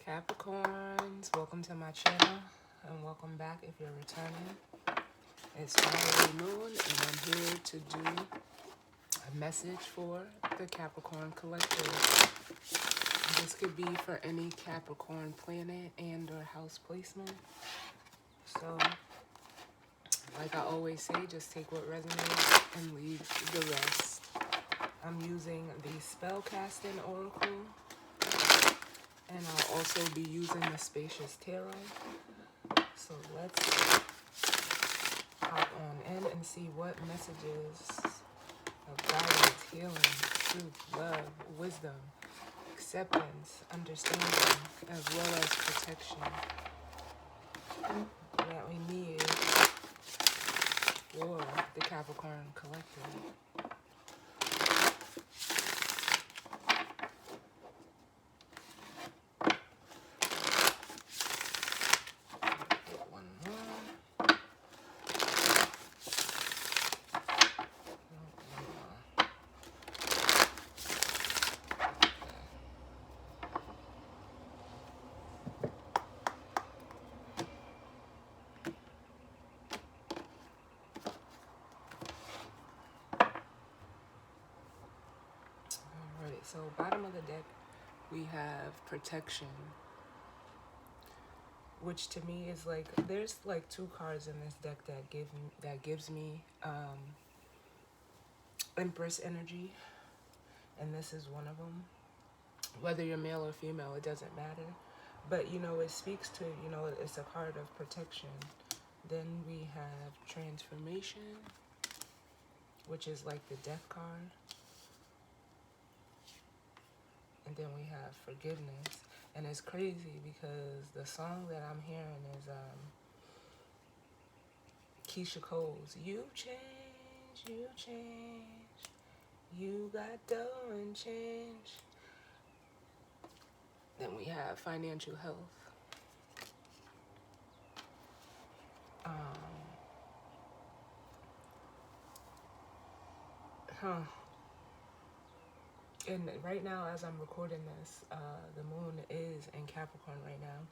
Capricorns, welcome to my channel and welcome back if you're returning. It's Friday moon and I'm here to do a message for the Capricorn collective. This could be for any Capricorn planet and or house placement. So, like I always say, just take what resonates and leave the rest. I'm using the Spellcasting Oracle. And I'll also be using the Spacious Tarot. So let's hop on in and see what messages of guidance, healing, truth, love, wisdom, acceptance, understanding, as well as protection that we need for the Capricorn collective. So bottom of the deck, we have protection, which to me is like, there's like two cards in this deck that gives me Empress energy, and this is one of them. Whether you're male or female, it doesn't matter. But it speaks to, it's a card of protection. Then we have transformation, which is like the death card. And then we have forgiveness. And it's crazy because the song that I'm hearing is Keisha Cole's You Change, You Got Dough and Change. Then we have financial health. And right now, as I'm recording this, the moon is in Capricorn right now.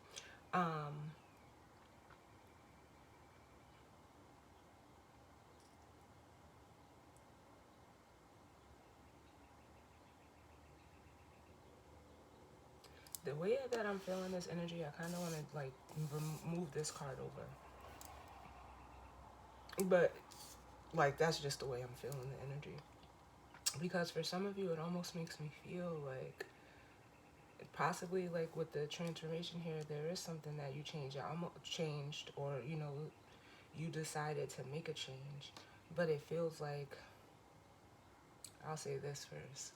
The way that I'm feeling this energy, I kind of want to like move this card over. But like, that's just the way I'm feeling the energy. Because for some of you, it almost makes me feel like possibly like with the transformation here, there is something that you changed, or you decided to make a change. But it feels like, I'll say this first,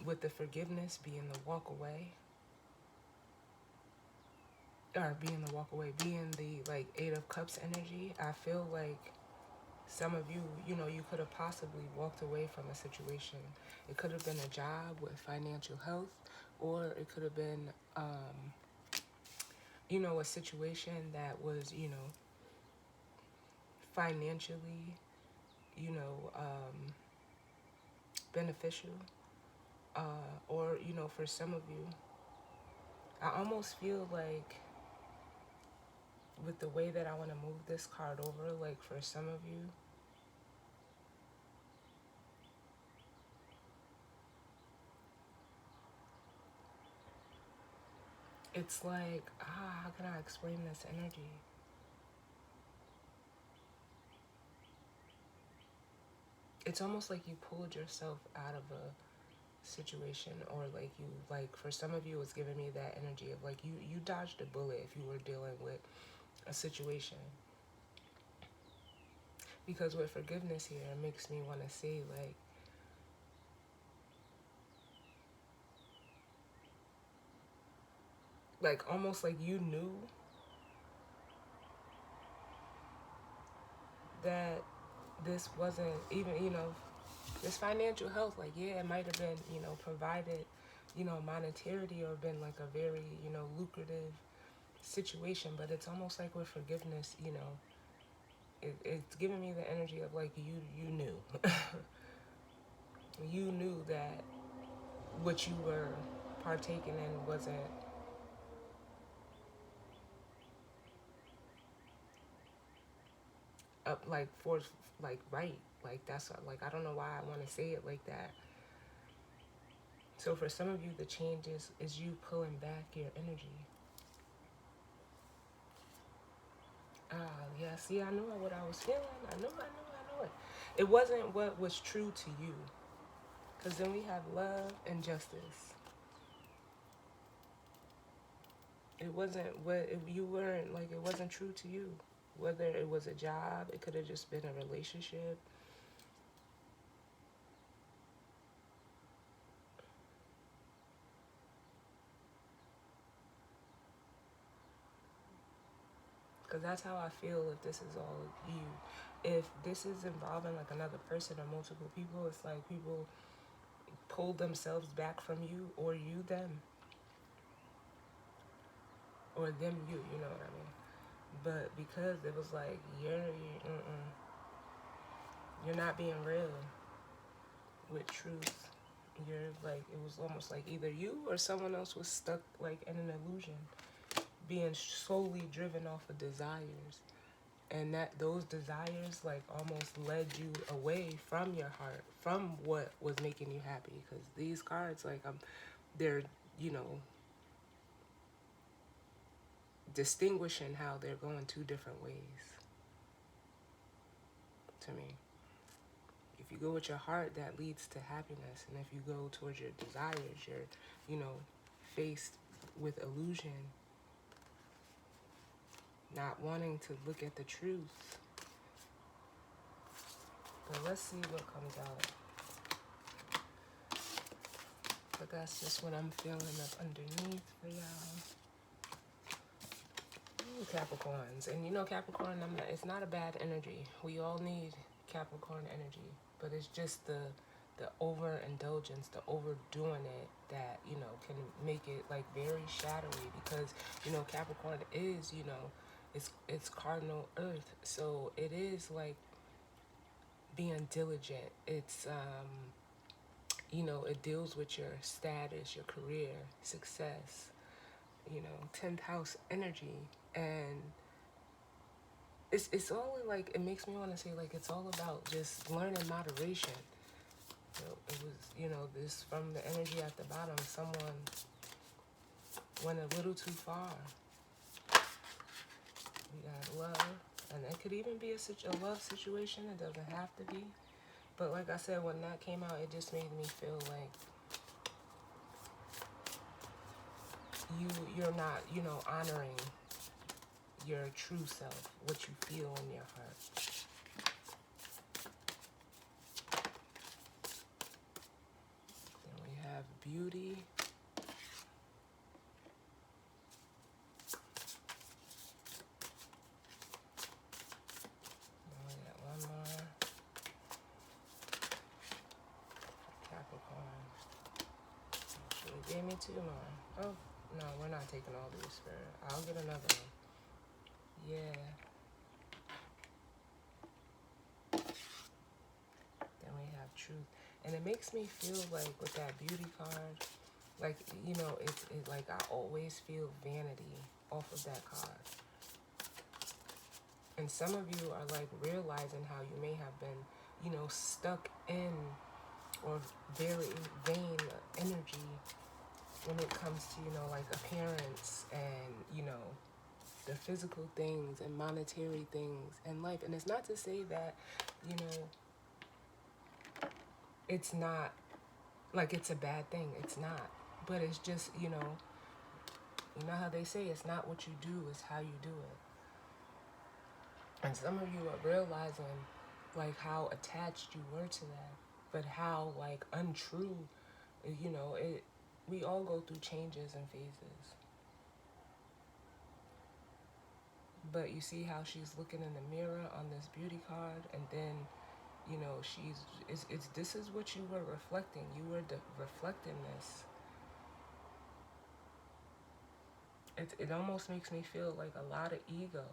with the forgiveness being the walk away, being the like Eight of Cups energy, I feel like some of you, you could have possibly walked away from a situation. It could have been a job with financial health, or it could have been, a situation that was, financially, beneficial. Or, for some of you, I almost feel like with the way that I want to move this card over, like for some of you, it's like, how can I explain this energy? It's almost like you pulled yourself out of a situation, or like for some of you, it's giving me that energy of like you dodged a bullet if you were dealing with a situation. Because with forgiveness here, it makes me want to say like almost like you knew that this wasn't even, this financial health, like, yeah, it might have been, provided, monetarily, or been like a very, lucrative situation. But it's almost like with forgiveness, it's giving me the energy of like you knew. You knew that what you were partaking in wasn't up, like for like right. Like that's like I don't know why I want to say it like that. So for some of you, the change is you pulling back your energy. Yeah, see, I knew what I was feeling. I knew it. It wasn't what was true to you. Because then we have love and justice. It wasn't you weren't, like, it wasn't true to you. Whether it was a job, it could have just been a relationship. Because that's how I feel if this is all you. If this is involving like another person or multiple people, it's like people pull themselves back from you, or you them, or them you know what I mean? But because it was like you're not being real with truth. You're like, it was almost like either you or someone else was stuck like in an illusion, being solely driven off of desires, and that those desires like almost led you away from your heart, from what was making you happy. Because these cards, like, they're, you know, distinguishing how they're going two different ways to me. If you go with your heart, that leads to happiness, and if you go towards your desires, you're, you know, faced with illusion, not wanting to look at the truth. But let's see what comes out. But that's just what I'm feeling up underneath for y'all. Ooh, Capricorns. And you know, Capricorn, it's not a bad energy. We all need Capricorn energy. But it's just the overindulgence, the overdoing it, that, you know, can make it like very shadowy. Because, you know, Capricorn is, you know, it's cardinal earth. So it is like being diligent. It's you know, it deals with your status, your career, success, you know, 10th house energy. And it's all like, it makes me want to say, like, it's all about just learning moderation. You know, it was, you know, this from the energy at the bottom, someone went a little too far. We got love, and it could even be a love situation. It doesn't have to be. But like I said, when that came out, it just made me feel like you're not, you know, honoring your true self, what you feel in your heart. Then we have beauty. Then we got one more. Capricorn. Should have gave me two more. Oh, no, we're not taking all these, Spirit. I'll get another one. Yeah. Then we have truth. And it makes me feel like with that beauty card, like, you know, it's like I always feel vanity off of that card. And some of you are like realizing how you may have been, you know, stuck in or very vain energy when it comes to, you know, like appearance and, you know, the physical things and monetary things in life. And it's not to say that, you know, it's not, like, it's a bad thing. It's not. But it's just, you know how they say it's not what you do, it's how you do it. And some of you are realizing, like, how attached you were to that. But how, like, untrue, you know, we all go through changes and phases. But you see how she's looking in the mirror on this beauty card, and then, you know, this is what you were reflecting. You were reflecting this. It almost makes me feel like a lot of ego.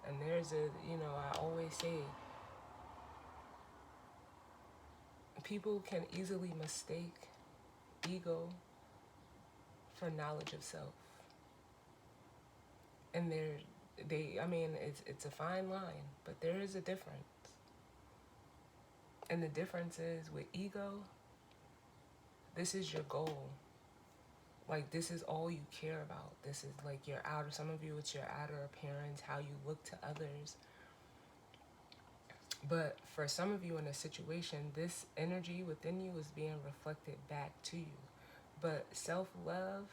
And there's you know, I always say, people can easily mistake ego for knowledge of self. And I mean, it's a fine line, but there is a difference. And the difference is with ego, this is your goal. Like, this is all you care about. This is like your outer, some of you, it's your outer appearance, how you look to others. But for some of you in a situation, this energy within you is being reflected back to you. But self-love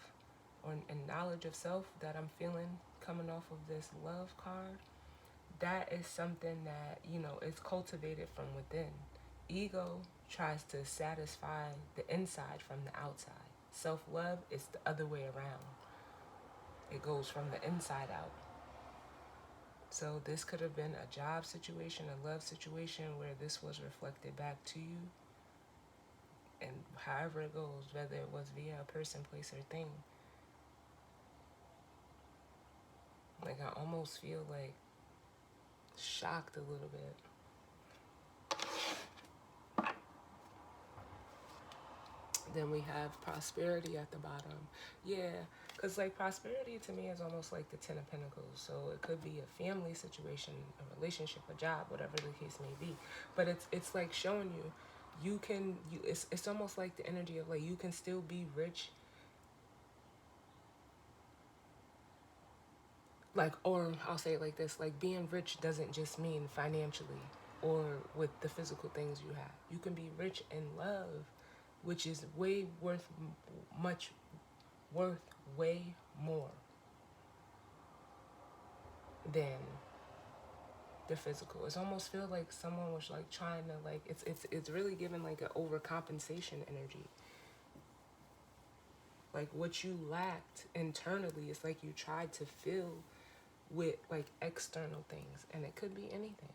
and knowledge of self that I'm feeling coming off of this love card, that is something that, is cultivated from within. Ego tries to satisfy the inside from the outside. Self-love is the other way around. It goes from the inside out. So this could have been a job situation, a love situation where this was reflected back to you. And however it goes, whether it was via a person, place, or thing. Like, I almost feel like shocked a little bit. Then we have prosperity at the bottom. Yeah, because like prosperity to me is almost like the Ten of Pentacles. So it could be a family situation, a relationship, a job, whatever the case may be. But it's like showing it's almost like the energy of like you can still be rich. Like, or I'll say it like this, like being rich doesn't just mean financially or with the physical things you have. You can be rich in love, which is worth way more than the physical. It's almost feel like someone was like trying to like it's really giving like an overcompensation energy. Like what you lacked internally, it's like you tried to fill with like external things, and it could be anything.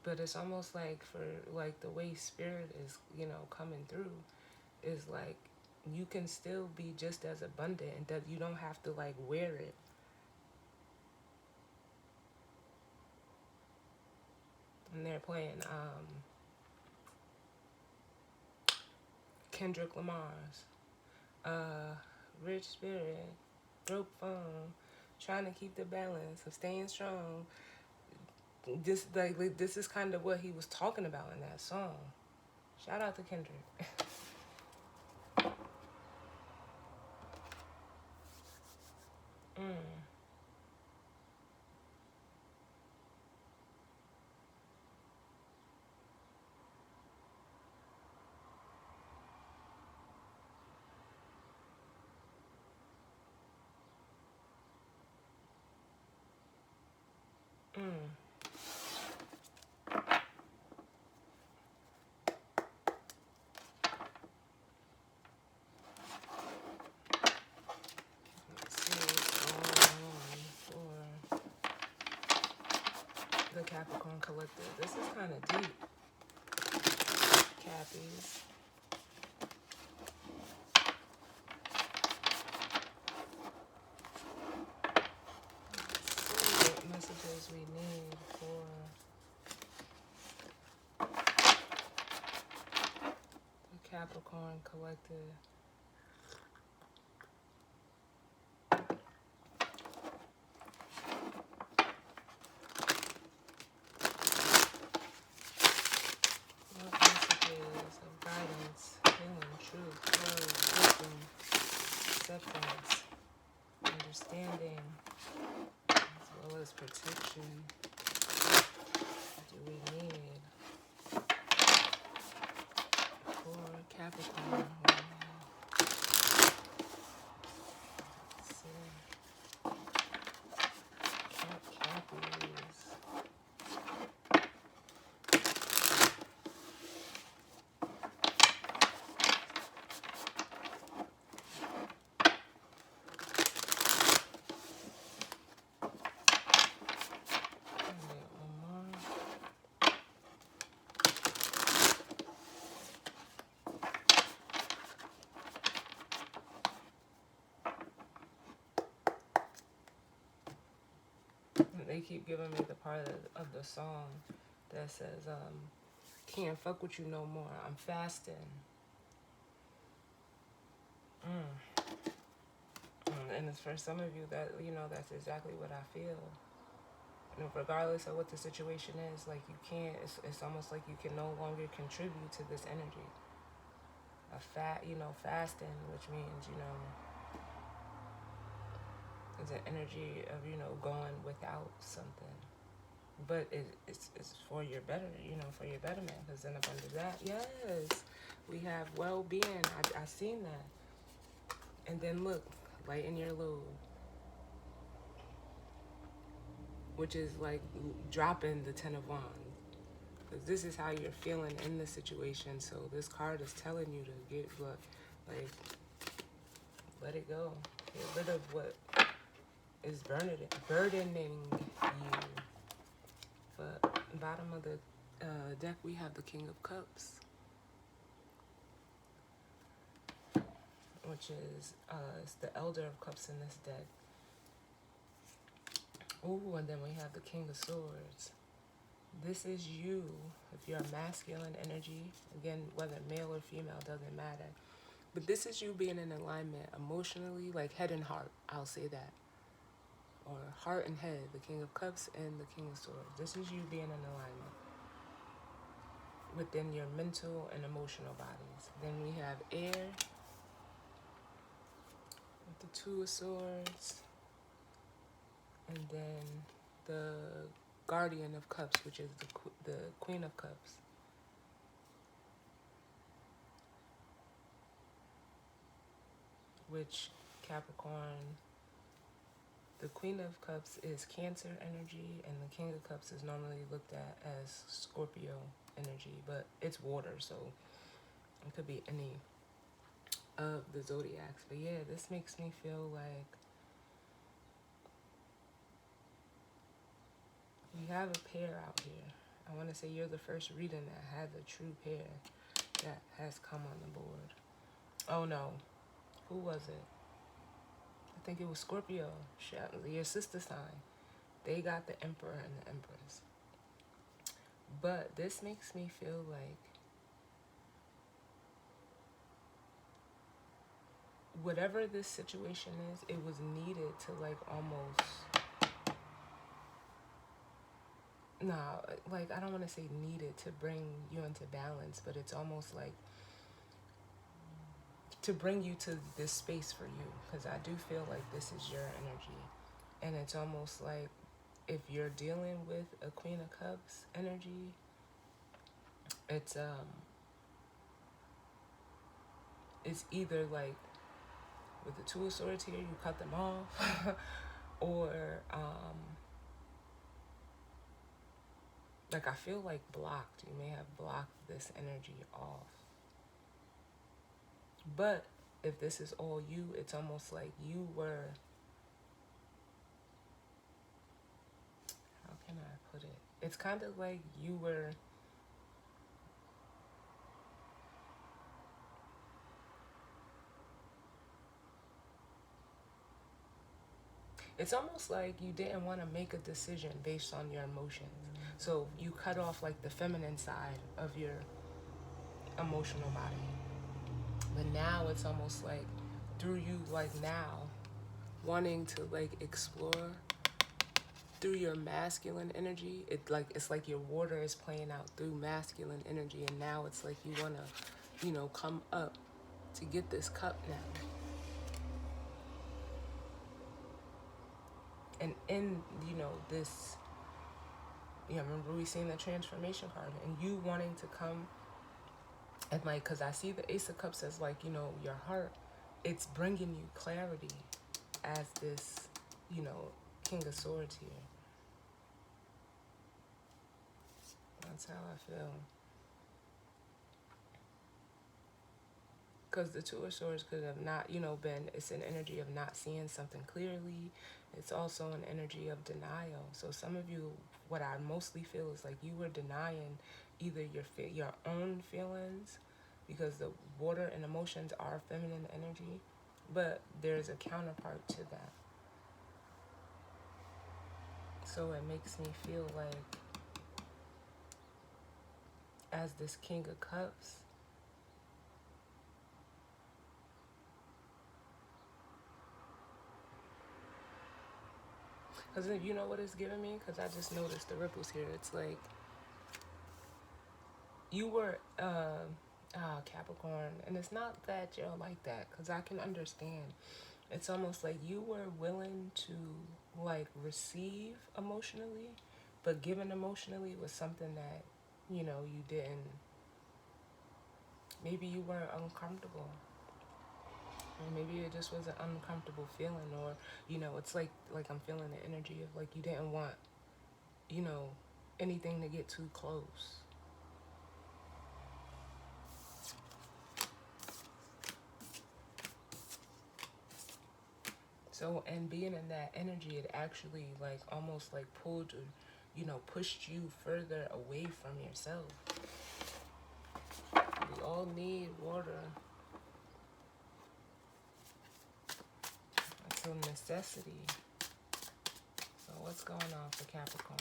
But it's almost like for like the way spirit is, coming through is like you can still be just as abundant and that you don't have to like wear it. And they're playing Kendrick Lamar's Rich Spirit, Broke Phone, trying to keep the balance of staying strong. This is kind of what he was talking about in that song. Shout out to Kendrick. The Capricorn collective. This is kind of deep. Cappies. Let's see what messages we need for the Capricorn collective. Acceptance, understanding, as well as protection. What do we need for Capricorn? Let's see. Cappies. They keep giving me the part of the song that says, can't fuck with you no more, I'm fasting. And it's for some of you that, that's exactly what I feel. Regardless of what the situation is, like you can't, it's almost like you can no longer contribute to this energy. Fasting, which means, it's an energy of, going without something. But it's for your better, for your betterment. Because then up under that, yes, we have well-being. I seen that. And then look, lighten your load, which is like dropping the Ten of Wands. Because this is how you're feeling in the situation. So this card is telling you to get, like, let it go. Get rid of what is burdening you. But bottom of the deck, we have the King of Cups, which is it's the Elder of Cups in this deck. Ooh, and then we have the King of Swords. This is you. If you're a masculine energy, again, whether male or female, doesn't matter. But this is you being in alignment emotionally, like head and heart. I'll say that. Or heart and head, the King of Cups and the King of Swords. This is you being in alignment within your mental and emotional bodies. Then we have air with the Two of Swords. And then the Guardian of Cups, which is the Queen of Cups. Which Capricorn, the Queen of Cups is Cancer energy, and the King of Cups is normally looked at as Scorpio energy, but it's water, so it could be any of the zodiacs. But yeah, this makes me feel like we have a pair out here. I want to say you're the first reading that had the true pair that has come on the board. Oh no, who was it? I think it was Scorpio, your sister sign. They got the Emperor and the Empress. But this makes me feel like whatever this situation is, it was needed to like almost, like I don't want to say needed to bring you into balance, but it's almost like to bring you to this space for you, because I do feel like this is your energy. And it's almost like if you're dealing with a Queen of Cups energy, it's either like with the Two of Swords here, you cut them off, or like I feel like blocked. You may have blocked this energy off. But if this is all you, it's almost like you were, how can I put it? It's kind of like you were, it's almost like you didn't want to make a decision based on your emotions. So you cut off like the feminine side of your emotional body. But now it's almost like through you, like now wanting to like explore through your masculine energy, it's like your water is playing out through masculine energy, and now it's like you want to, come up to get this cup now. And in, this, remember we seen the transformation card, and you wanting to come and like, because I see the Ace of Cups as like, your heart, it's bringing you clarity as this, King of Swords here. That's how I feel. Because the Two of Swords could have not, been, it's an energy of not seeing something clearly. It's also an energy of denial. So some of you, what I mostly feel is like you were denying either your own feelings, because the water and emotions are feminine energy, but there's a counterpart to that. So it makes me feel like as this King of Cups, Because you know what it's giving me? Because I just noticed the ripples here. It's like you were Capricorn, and it's not that you're like that, because I can understand. It's almost like you were willing to like receive emotionally, but giving emotionally was something that you didn't. Maybe you weren't uncomfortable, or maybe it just was an uncomfortable feeling, or it's like I'm feeling the energy of like you didn't want you know anything to get too close. So, and being in that energy, it actually like almost like pulled or, pushed you further away from yourself. We all need water. It's a necessity. So, what's going on for Capricorn?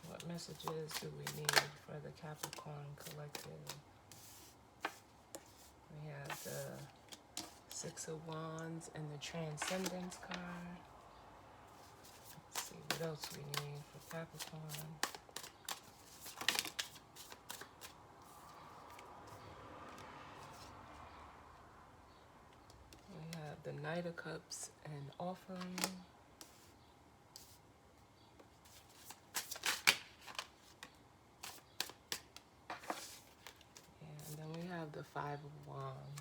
What messages do we need for the Capricorn collective? We have the Six of Wands and the Transcendence card. Let's see what else we need for Capricorn. We have the Knight of Cups and Offering. And then we have the Five of Wands.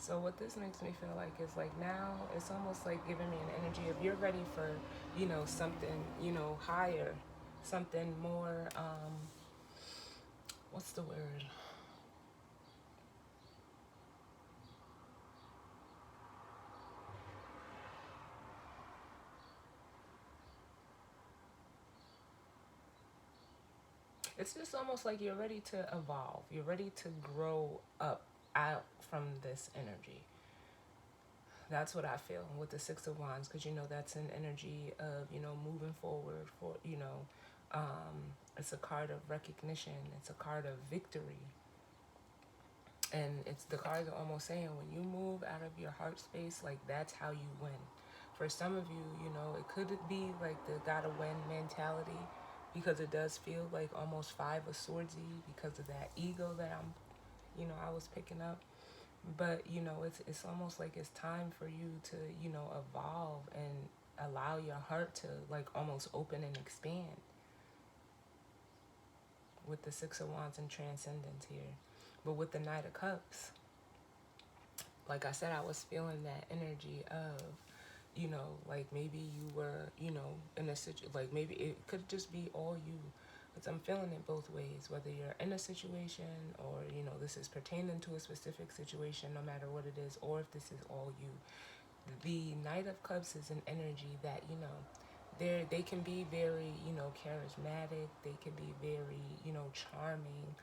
So what this makes me feel like is like now it's almost like giving me an energy of you're ready for, something, higher, something more, what's the word? It's just almost like you're ready to evolve. You're ready to grow up out from this energy. That's what I feel with the Six of Wands, because that's an energy of moving forward for it's a card of recognition. It's a card of victory, and it's the cards are almost saying when you move out of your heart space, like that's how you win. For some of you, it could be like the gotta win mentality, because it does feel like almost Five of Swordsy because of that ego that I was picking up. But it's almost like it's time for you to evolve and allow your heart to like almost open and expand with the Six of Wands and Transcendence here. But with the Knight of Cups, like I said, I was feeling that energy of like maybe you were in a situation, like maybe it could just be all you, because I'm feeling it both ways, whether you're in a situation or this is pertaining to a specific situation, no matter what it is, or if this is all you. The Knight of Cups is an energy that they can be very charismatic, they can be very charming,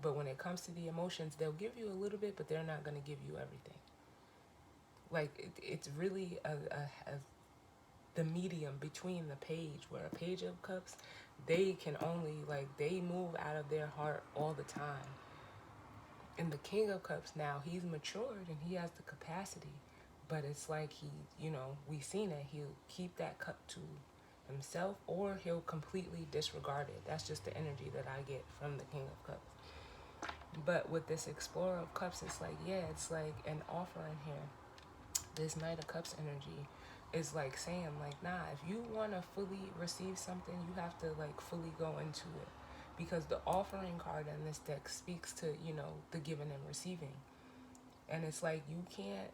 but when it comes to the emotions, they'll give you a little bit, but they're not going to give you everything. Like it's really the medium between the Page, where a Page of Cups, they can only like they move out of their heart all the time. And the King of Cups, now he's matured and he has the capacity, but it's like we've seen it, he'll keep that cup to himself, or he'll completely disregard it. That's just the energy that I get from the King of Cups. But with this Explorer of Cups, it's like, yeah, it's like an offering here. This Knight of Cups energy is like saying like, nah, if you want to fully receive something, you have to like fully go into it, because the offering card in this deck speaks to the giving and receiving. And it's like you can't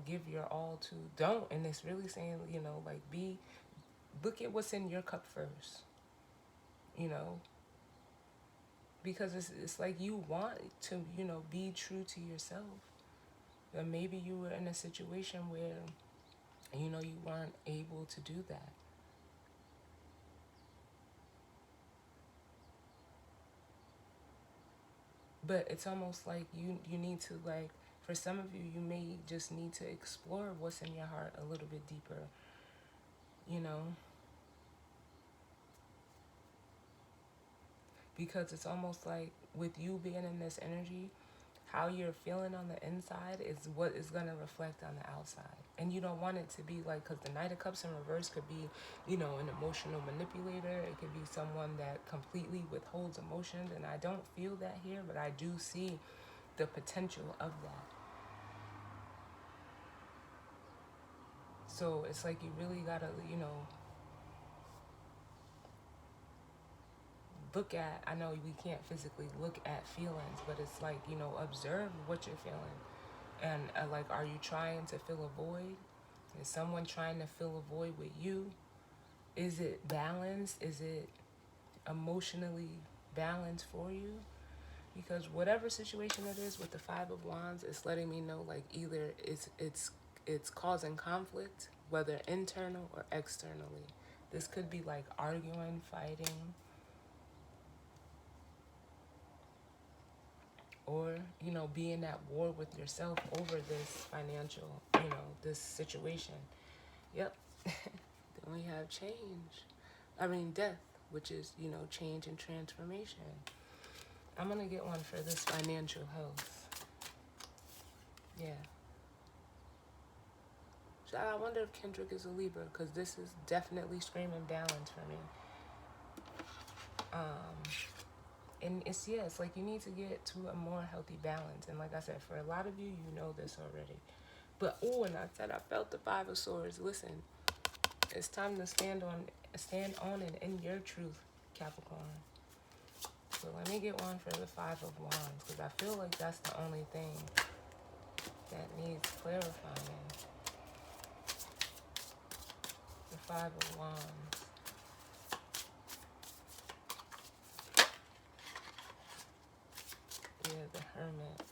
give your all to don't, and it's really saying like look at what's in your cup first, you know because it's like you want to be true to yourself. And maybe you were in a situation where you weren't able to do that. But it's almost like you need to, like, for some of you, you may just need to explore what's in your heart a little bit deeper, you know because it's almost like with you being in this energy, how you're feeling on the inside is what is going to reflect on the outside. And you don't want it to be like, because the Knight of Cups in reverse could be, you know, an emotional manipulator. It could be someone that completely withholds emotions. And I don't feel that here, but I do see the potential of that. So it's like you really got to, you know, look at, I know we can't physically look at feelings, but it's like, you know, observe what you're feeling. And like, are you trying to fill a void? Is someone trying to fill a void with you? Is it balanced? Is it emotionally balanced for you? Because whatever situation it is with the Five of Wands, it's letting me know like either it's causing conflict, whether internal or externally. This could be like arguing, fighting, or, you know, being at war with yourself over this financial, you know, this situation. Yep. Then we have death, which is, you know, change and transformation. I'm going to get one for this financial health. Yeah. So I wonder if Kendrick is a Libra, because this is definitely screaming balance for me. And it's like you need to get to a more healthy balance. And like I said, for a lot of you, you know this already. But, and I said I felt the Five of Swords. Listen, it's time to stand on and in your truth, Capricorn. So let me get one for the Five of Wands, because I feel like that's the only thing that needs clarifying. The Five of Wands. Yeah, the Hermit.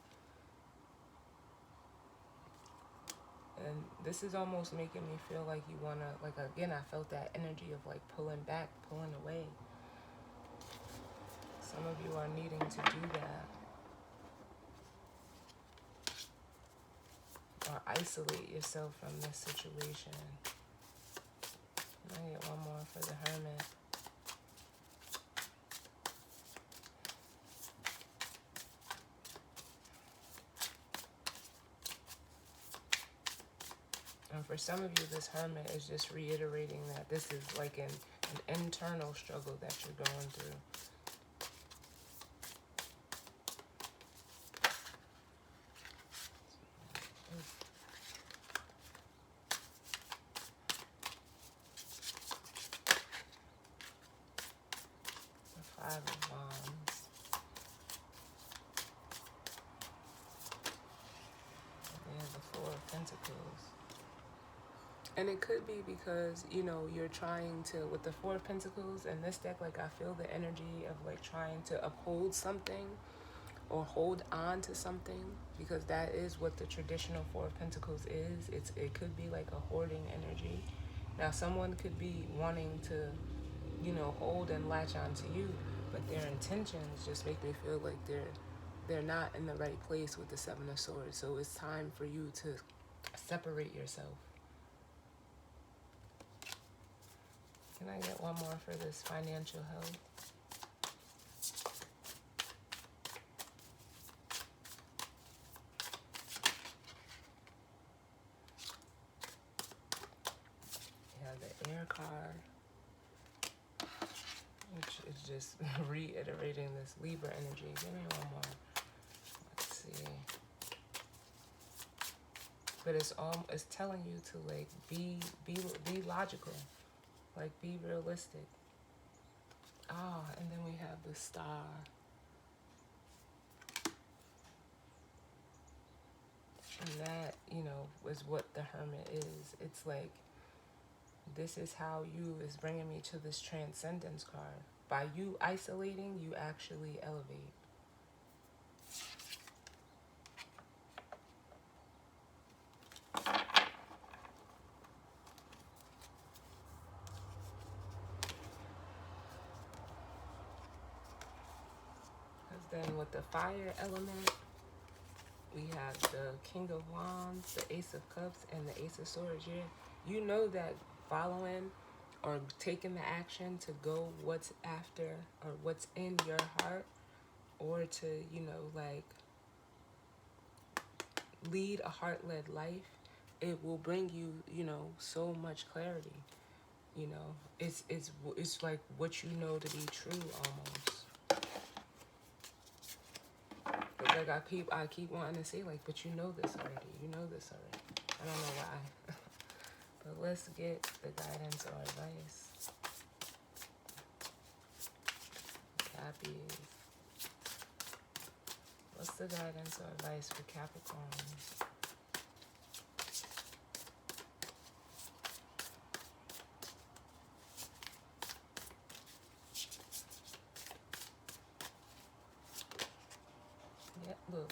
And this is almost making me feel like you want to, like, again, I felt that energy of, like, pulling back, pulling away. Some of you are needing to do that. Or isolate yourself from this situation. I get one more for the Hermit. And for some of you, this Hermit is just reiterating that this is like an internal struggle that you're going through. The Five of Wands. And the Four of Pentacles. And it could be because, you know, you're trying to, with the Four of Pentacles and this deck, like, I feel the energy of, like, trying to uphold something or hold on to something, because that is what the traditional Four of Pentacles is. It could be like a hoarding energy. Now, someone could be wanting to, you know, hold and latch on to you, but their intentions just make me feel like they're not in the right place with the Seven of Swords. So it's time for you to separate yourself. Can I get one more for this financial health? Yeah, the Air card, which is just reiterating this Libra energy. Give me one more. Let's see. But it's telling you to, like, be logical. Like, be realistic. And then we have the Star. And that, you know, is what the Hermit is. It's like, this is how you is bringing me to this transcendence card. By you isolating, you actually elevate. Then with the fire element, we have the King of Wands, the Ace of Cups, and the Ace of Swords. You know that following or taking the action to go what's after or what's in your heart, or to, you know, like lead a heart-led life, it will bring you, you know, so much clarity. You know, it's like what you know to be true almost. It's like I keep wanting to say, like, but you know this already. You know this already. I don't know why. But let's get the guidance or advice. Cappies. What's the guidance or advice for Capricorns? Yeah, look.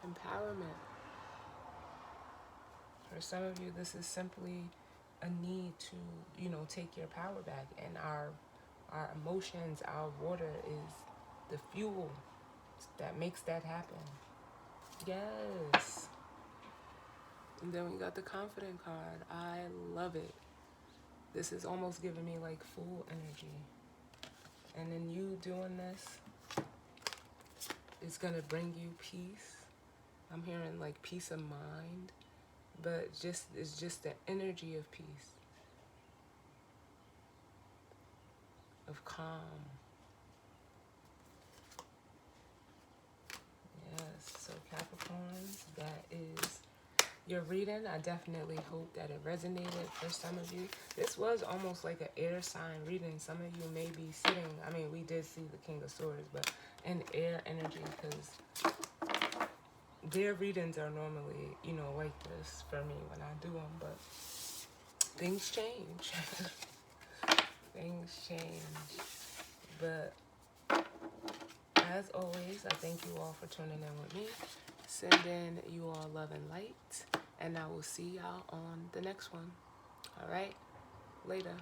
Empowerment. For some of you, this is simply a need to, you know, take your power back. And our emotions, our water is the fuel that makes that happen. Yes. And then we got the confident card. I love it. This is almost giving me like full energy. And then you doing this, it's going to bring you peace. I'm hearing like peace of mind, but it's just the energy of peace, of calm. Yes, so Capricorns, that is your reading. I definitely hope that it resonated for some of you. This was almost like an air sign reading. Some of you may be sitting, I mean, we did see the King of Swords, but in air energy, because their readings are normally, you know, like this for me when I do them, but things change. Things change. But as always, I thank you all for tuning in with me. Sending you all love and light. And I will see y'all on the next one. All right? Later.